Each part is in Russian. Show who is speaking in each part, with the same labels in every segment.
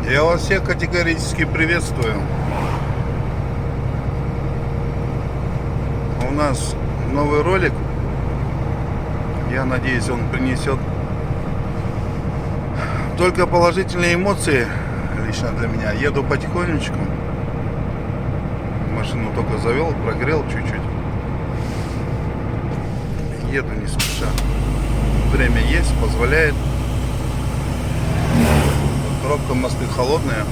Speaker 1: Я вас всех категорически приветствую. У нас новый ролик. Я надеюсь, он принесет только положительные эмоции лично для меня. Еду потихонечку. Машину только завел, прогрел чуть-чуть. Еду не спеша. Время есть, позволяет. Пробка, мосты холодные.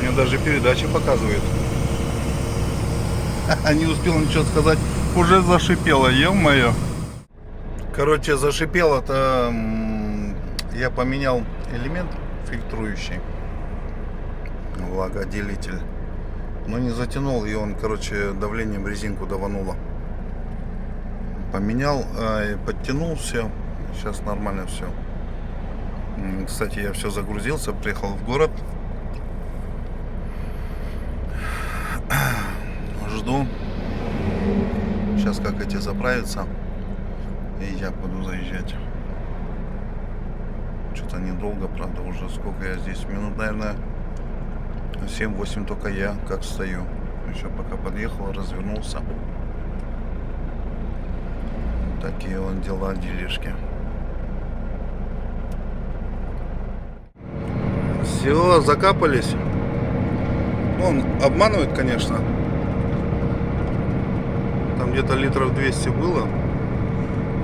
Speaker 1: Мне даже передача показывает. Не успел ничего сказать, уже зашипело, ё-моё. Короче, зашипело-то. Я поменял элемент фильтрующий, влагоотделитель, но не затянул, и он, короче, давлением резинку давануло. Поменял, подтянул все. Сейчас нормально все. Кстати, я все загрузился, приехал в город. Жду. Сейчас как эти заправятся, и я буду заезжать. Что-то недолго, правда, уже сколько я здесь? Минут, наверное, 7-8 только я как стою. Еще пока подъехал, развернулся. Такие вон дела, делишки. Все, закапались. Он обманывает, конечно. Там где-то литров 200 было.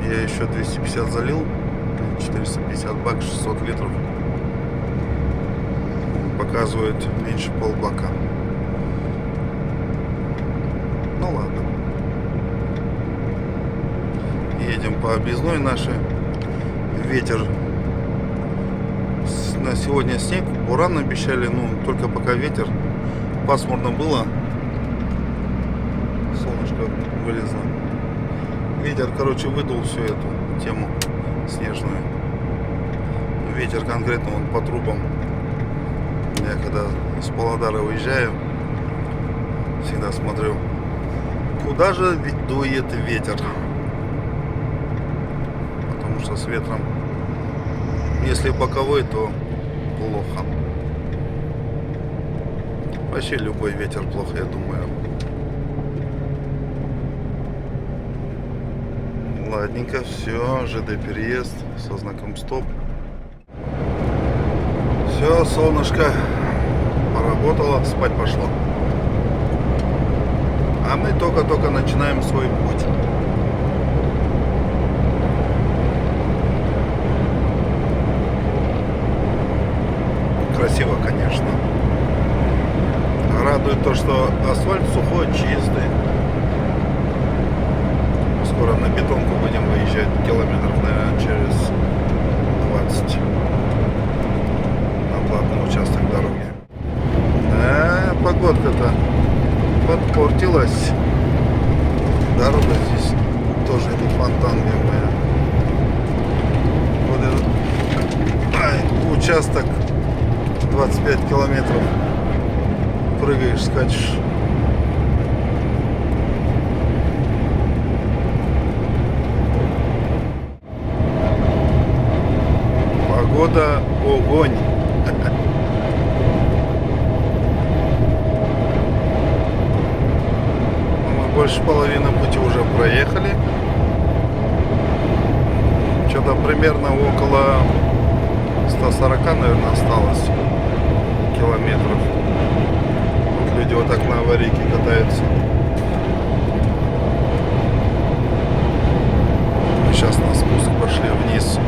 Speaker 1: Я еще 250 залил. 450 бак, 600 литров. Показывает меньше полбака. Ну ладно. Едем по объездной нашей. Ветер. На сегодня снег. Буран обещали, только пока ветер. Пасмурно было. Солнышко вылезло. Ветер, короче, выдул всю эту тему снежную. Ветер конкретно он по трубам. Я когда из Павлодара уезжаю, всегда смотрю, куда же дует ветер. Потому что с ветром, если боковой, то плохо. Вообще любой ветер плохо, я думаю. Ладненько, все, ЖД переезд со знаком стоп. Все, солнышко поработало, спать пошло. А мы только-только начинаем свой путь. Красиво, конечно. Радует то, что асфальт сухой, чистый. Скоро на бетонку будем выезжать километров, наверное, через 20 на платный участок дороги. Да, погодка-то подпортилась. Дорога здесь тоже не фонтан, моя. Вот этот участок 25 километров. Прыгаешь, скачешь. Погода огонь. Мы больше половины пути уже проехали. Что-то примерно около 140, наверное, осталось километров. Вот люди вот так на аварийке катаются. Сейчас на спуск пошли вниз.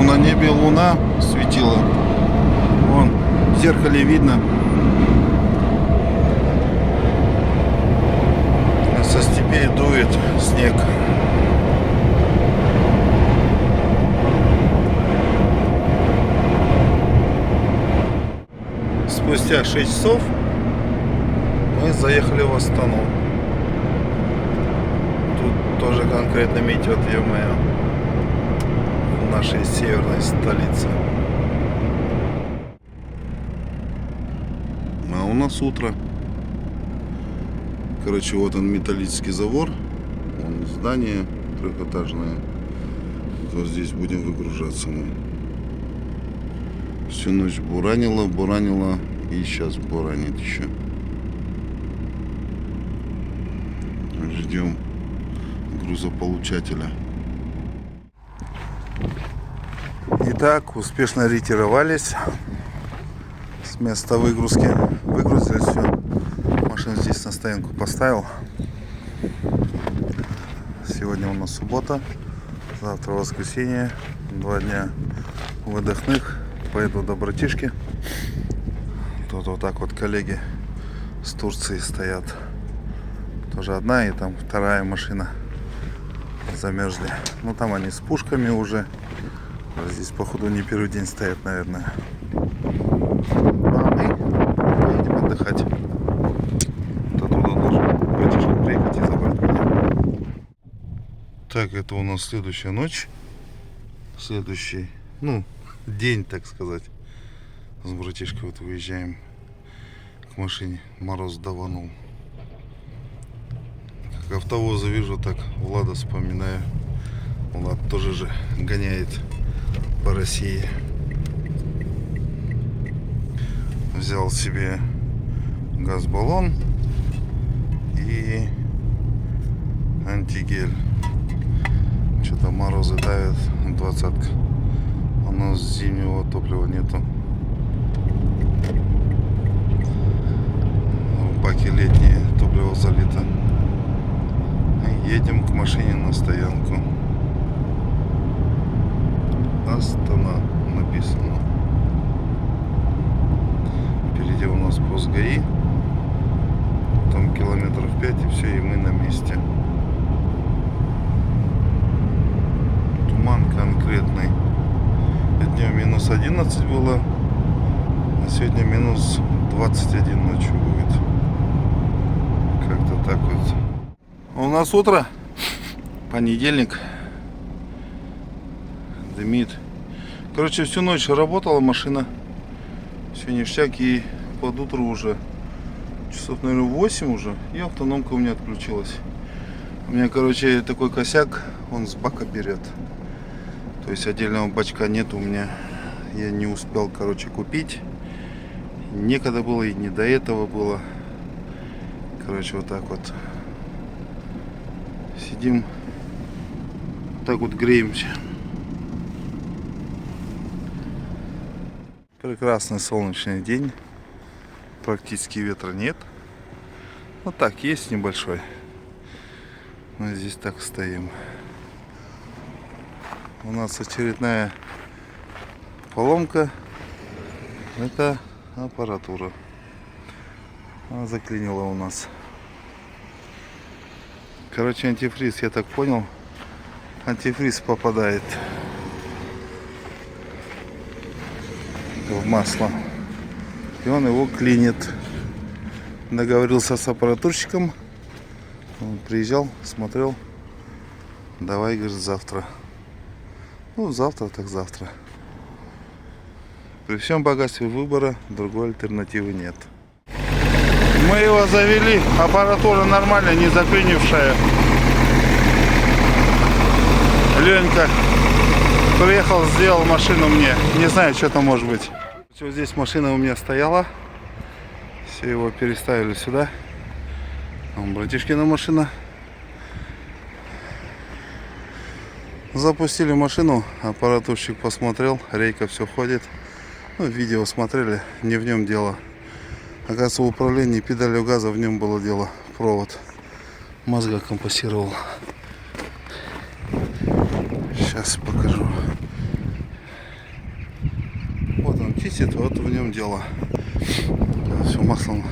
Speaker 1: На небе луна светила. Вон, в зеркале видно. Со степей дует снег. Спустя 6 часов мы заехали в Астану. Тут тоже конкретно метет, ё-моё, в нашей северной столице. А у нас утро. Короче, вот он, металлический забор. Вон здание трехэтажное. Вот здесь будем выгружаться мы. Всю ночь буранило и сейчас буранит еще. Ждем грузополучателя. Итак, успешно ретировались с места выгрузки. Выгрузили все. Машину здесь на стоянку поставил. Сегодня у нас суббота, завтра воскресенье. 2 дня выдохных. Поеду до братишки. Тут вот так вот коллеги с Турции стоят. Тоже одна и там вторая машина. Замерзли. Ну там они с пушками уже. Здесь походу не первый день стоят, наверное. А мы поедем отдыхать. Оттуда должен братишка приехать и забрать меня. Так, это у нас следующая ночь. Следующий, день, так сказать. С братишкой вот выезжаем к машине. Мороз даванул. Как автовоза вижу, так Влада вспоминаю. Влад тоже же гоняет по России. Взял себе газ-баллон и антигель. Что-то морозы давят, 20-ка. У нас зимнего топлива нету. В баке летнее топливо залито. Едем к машине на стоянку. Астана написано. Впереди у нас пост ГАИ. Там километров 5 и все, и мы на месте. Туман конкретный. Днем минус 11 было, а сегодня минус 21 ночью будет. Как-то так вот. У нас утро, понедельник. Дымит. Короче, всю ночь работала машина. Все ништяк, и под утро уже часов, наверное, 8 уже, и автономка у меня отключилась. У меня, короче, такой косяк, он с бака берет. То есть отдельного бачка нет у меня. Я не успел, короче, купить. Некогда было и не до этого было. Короче, вот так вот. Сидим. Так вот греемся. Прекрасный солнечный день. Практически ветра нет. Вот так, есть небольшой. Мы здесь так стоим. У нас очередная поломка. Это аппаратура. Она заклинила у нас. Короче, антифриз, я так понял. Антифриз попадает в масло. И он его клинит. Договорился с аппаратурщиком. Он приезжал, смотрел. Давай, говорит, завтра. Ну, завтра так завтра. При всем богатстве выбора другой альтернативы нет. Мы его завели. Аппаратура нормальная, не заклинившая. Ленька приехал, сделал машину мне. Не знаю, что там может быть. Вот здесь машина у меня стояла. Все, его переставили сюда. Вон братишкина машина. Запустили машину, аппаратурщик посмотрел, рейка все ходит. Ну, видео смотрели, не в нем дело. Оказывается, в управлении педалью газа в нем было дело. Провод мозга компенсировал. Сейчас покажу. Вот он чистит, вот в нем дело. Все маслом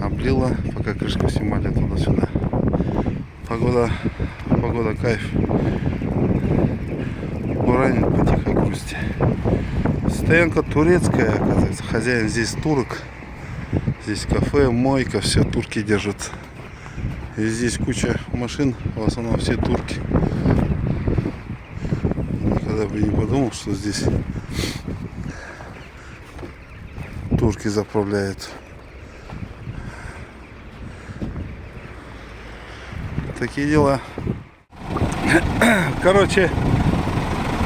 Speaker 1: облило, пока крышку снимали туда-сюда. Погода кайф. Буранит по тихой грусти. Стоянка турецкая, оказывается. Хозяин здесь турок. Здесь кафе, мойка, все турки держат. И здесь куча машин, в основном все турки. Никогда бы не подумал, что здесь турки заправляют. Такие дела. Короче,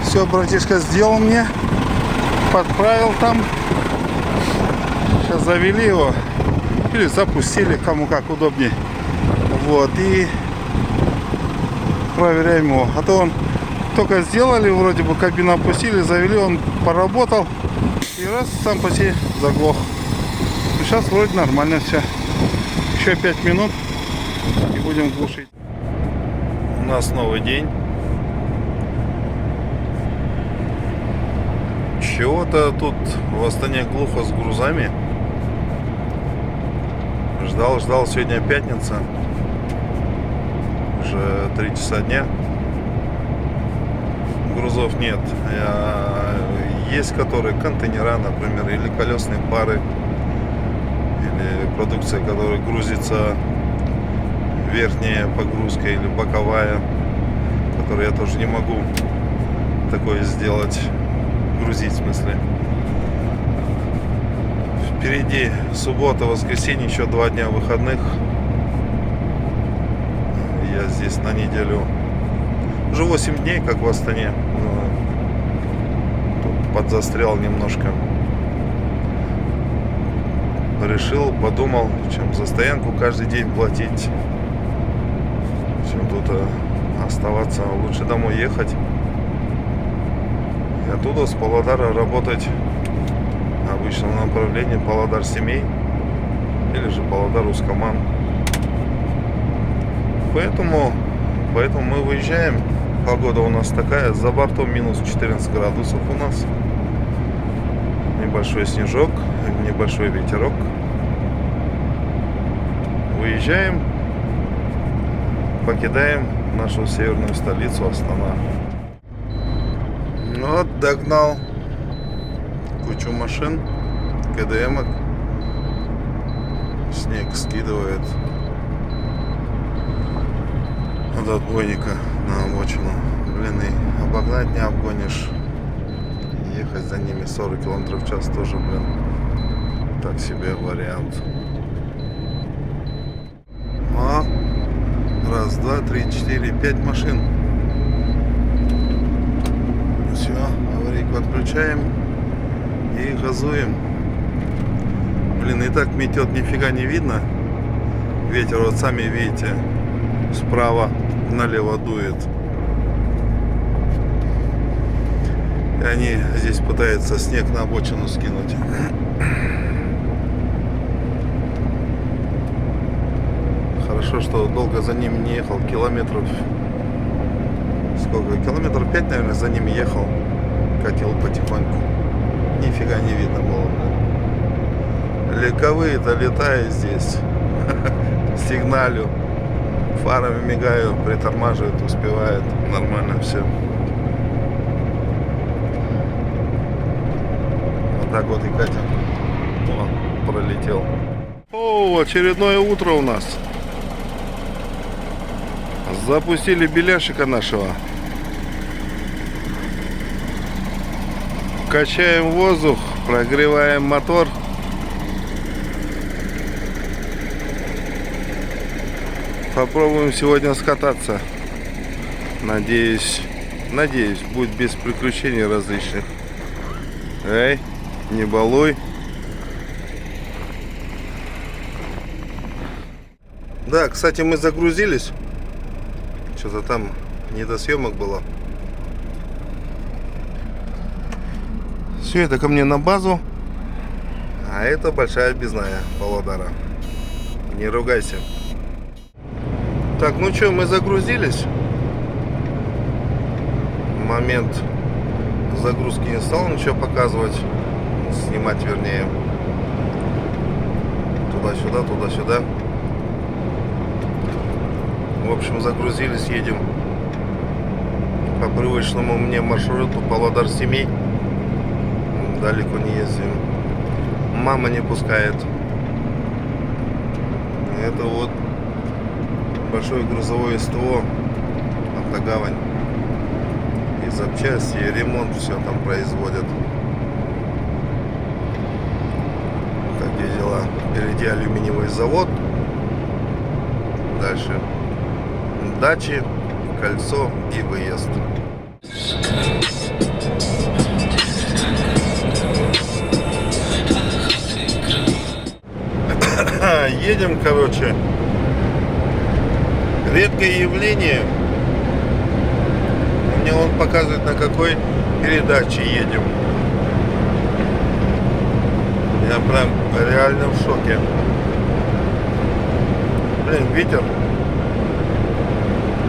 Speaker 1: все, братишка сделал мне. Подправил там. Сейчас завели его. Или запустили, кому как удобнее. Вот, и проверяем его. А то он только сделали, вроде бы кабину опустили, завели, он поработал. И раз сам по себе заглох. И сейчас вроде нормально все. Еще 5 минут и будем глушить. У нас новый день. Чего-то тут в Астане глухо с грузами. Ждал, сегодня пятница. Уже 3 часа дня. Грузов нет. Есть которые контейнера, например, или колесные пары, или продукция, которая грузится, верхняя погрузка или боковая, которую я тоже не могу такое сделать, грузить в смысле. Впереди суббота, воскресенье, еще 2 дня выходных. Я здесь на неделю. Уже 8 дней, как в Астане. Тут подзастрял немножко. Решил, подумал, чем за стоянку каждый день платить, чем тут оставаться. Лучше домой ехать. И оттуда, с Павлодара, работать в обычном направлении Павлодар-Семей или же Павлодар-Ускоман. Поэтому мы выезжаем. Погода у нас такая, за бортом минус 14 градусов у нас. Небольшой снежок, небольшой ветерок. Выезжаем, покидаем нашу северную столицу Астана. Вот, догнал кучу машин, КДМок. Снег скидывает от отбойника на обочину. Блин, и обогнать не обгонишь. Ехать за ними 40 км в час тоже, блин, так себе вариант. Раз, два, три, 4, 5 машин. Все, аварийку отключаем и газуем. Блин, и так метет, нифига не видно. Ветер, вот сами видите, справа налево дует. И они здесь пытаются снег на обочину скинуть. Хорошо, что долго за ними не ехал. Километров... Сколько? Километров 5, наверное, за ними ехал. Катил потихоньку. Нифига не видно было. Легковые-то летают здесь. Сигналю. Фарами мигаю, притормаживает, успевает. Нормально все. Вот так вот и катим. О, пролетел. О, очередное утро у нас. Запустили беляшика нашего. Качаем воздух, прогреваем мотор. Попробуем сегодня скататься. Надеюсь, будет без приключений различных. Эй, не балуй. Да, кстати, мы загрузились. Что-то там не до съемок было. Все это ко мне на базу. А это большая объездная Павлодара. Не ругайся. Так, ну что, мы загрузились. Момент загрузки не стал ничего показывать. Снимать, вернее. Туда-сюда, туда-сюда. В общем, загрузились, едем по привычному мне маршруту Павлодар-Семей. Далеко не ездим. Мама не пускает. Это вот большое грузовое СТО, Автогавань. И запчасти, и ремонт все там производят. Такие дела. Впереди алюминиевый завод. Дальше
Speaker 2: дачи, кольцо и выезд. Едем, короче. Редкое явление. Мне он показывает, на какой передаче едем. Я прям реально в шоке. Блин, ветер.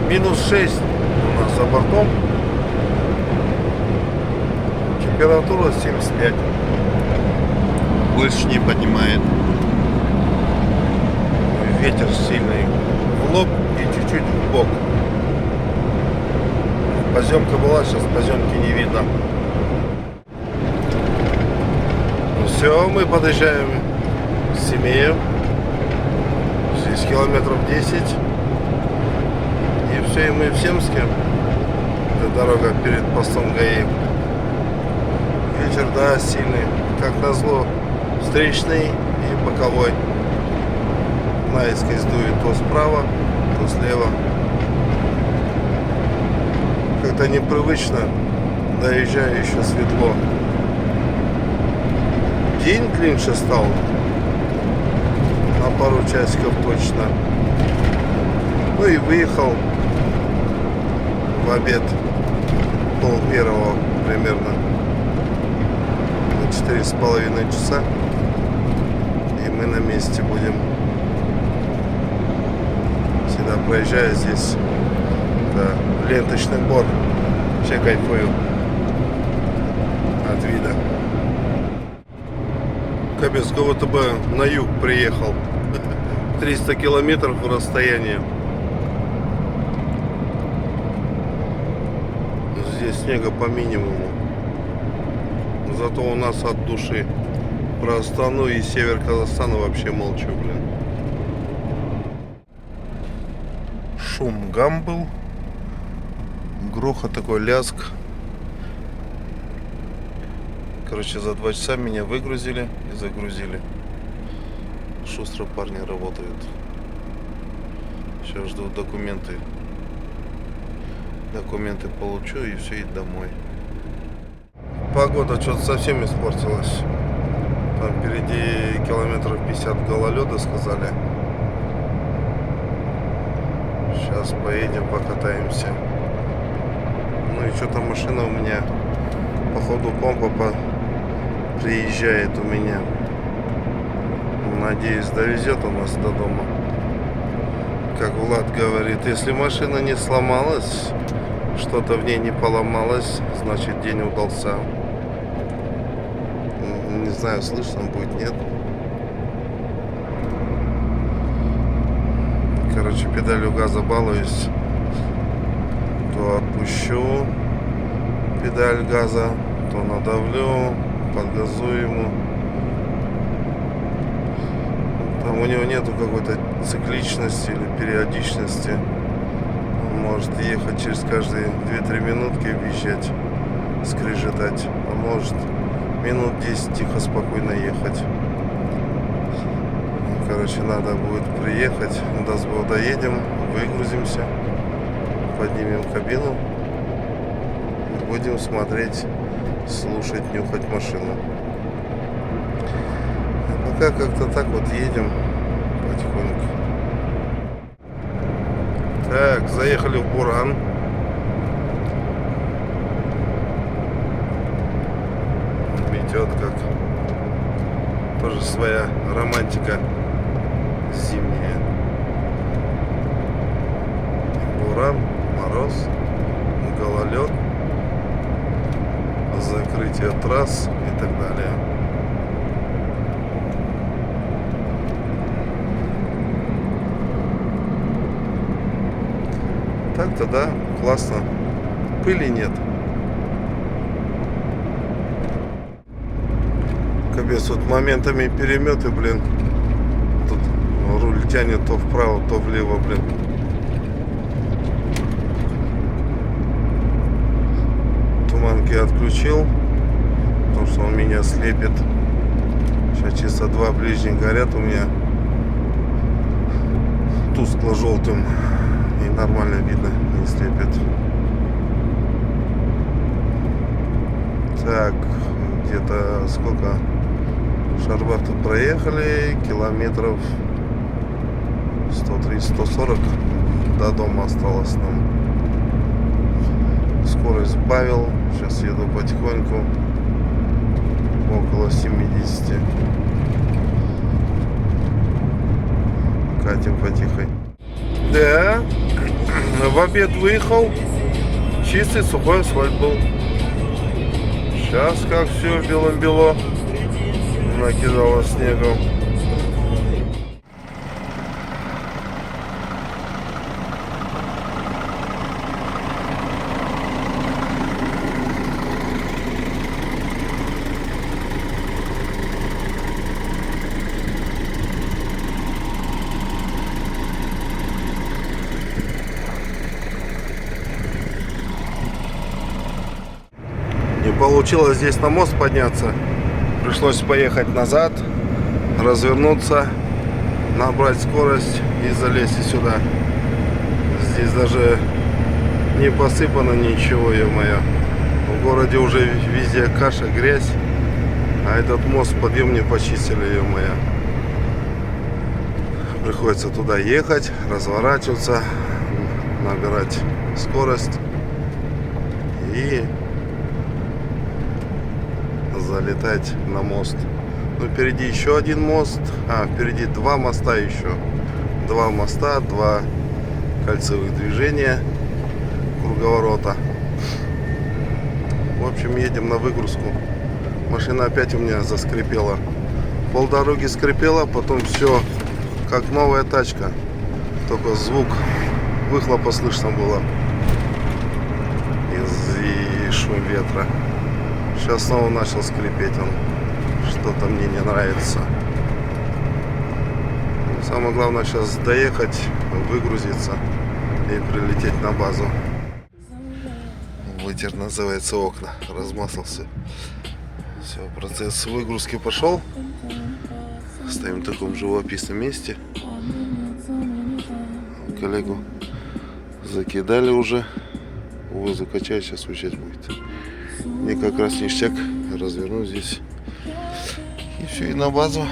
Speaker 2: Минус 6 у нас за бортом. Температура 75. Больше не поднимает. Ветер сильный в лоб и чуть-чуть в бок. Поземка была, сейчас поземки не видно. Все, мы подъезжаем к Семею. Здесь километров 10. И все, и мы в Семске. Это дорога перед постом ГАИ. Ветер, да, сильный. Как назло, встречный и боковой. Наискось дует то справа, то слева. Как-то непривычно. Доезжаю, еще светло. День длиннее стал. На пару часиков точно. Ну и выехал в обед. 12:30 примерно. На 4,5 часа. И мы на месте будем. Всегда проезжаю здесь. Да, ленточный бор. Вообще кайфую от вида. Капец, как будто бы на юг приехал. 300 километров расстояние. Здесь снега по минимуму. Зато у нас от души. Про Астану и север Казахстана вообще молчу, блин. Шум гам был. Грохот такой, лязг. Короче, за 2 часа меня выгрузили и загрузили. Шустро парни работают. Сейчас жду документы. Документы получу и все, и домой. Погода что-то совсем испортилась. Там впереди километров 50 гололеда, сказали. Сейчас поедем, покатаемся. Ну и что-то машина у меня, походу, помпа приезжает у меня. Надеюсь, довезет у нас до дома. Как Влад говорит, если машина не сломалась, что-то в ней не поломалось, значит день удался. Не знаю, слышно будет, нет. Короче, педалью газа балуюсь. То отпущу педаль газа, то надавлю, подгазую ему. Там у него нету какой-то цикличности или периодичности. Он может ехать через каждые 2-3 минутки, въезжать, скрежетать. А может минут 10 тихо, спокойно ехать. Короче, надо будет приехать, даст Бог, доедем, выгрузимся, поднимем кабину и будем смотреть, слушать, нюхать машину. А пока как-то так вот едем потихоньку. Так, заехали в Буран. Метет как. Тоже своя романтика зимняя. Буран, мороз, гололед, закрытие трасс и так далее. Так-то да, классно. Пыли нет. Капец, вот моментами переметы, блин. Тут руль тянет то вправо, то влево, блин. Туманки отключил, потому что он меня слепит. Сейчас чисто 2 ближних горят у меня тускло-желтым. И Нормально видно, не слепит. Так, где-то сколько шарбах тут проехали? Километров 130-140 до дома осталось нам. Скорость сбавил. Сейчас еду потихоньку. Около 70. Катим потихоньку. Да, в обед выехал. Чистый сухой асфальт был. Сейчас как все белым-бело накидало снегом. Не получилось здесь на мост подняться. Пришлось поехать назад, развернуться, набрать скорость и залезть сюда. Здесь даже не посыпано ничего, ё-моё. В городе уже везде каша, грязь. А этот мост подъем не почистили, ё-моё. Приходится туда ехать, разворачиваться, набирать скорость и залетать на мост. Ну, впереди еще один мост. Впереди два моста еще. Два моста, два кольцевых движения, круговорота. В общем, едем на выгрузку. Машина опять у меня заскрипела. Полдороги скрипела, потом все как новая тачка. Только звук выхлопа слышно было. И шум ветра. Сейчас снова начал скрипеть он. Что-то мне не нравится. Самое главное сейчас доехать, выгрузиться и прилететь на базу. Вытер, называется, окна. Размазался. Все, процесс выгрузки пошел. Стоим в таком живописном месте. Коллегу закидали уже. Воздух качает, сейчас уезжать будет. Мне как раз ништяк, разверну здесь. И все, и на базу.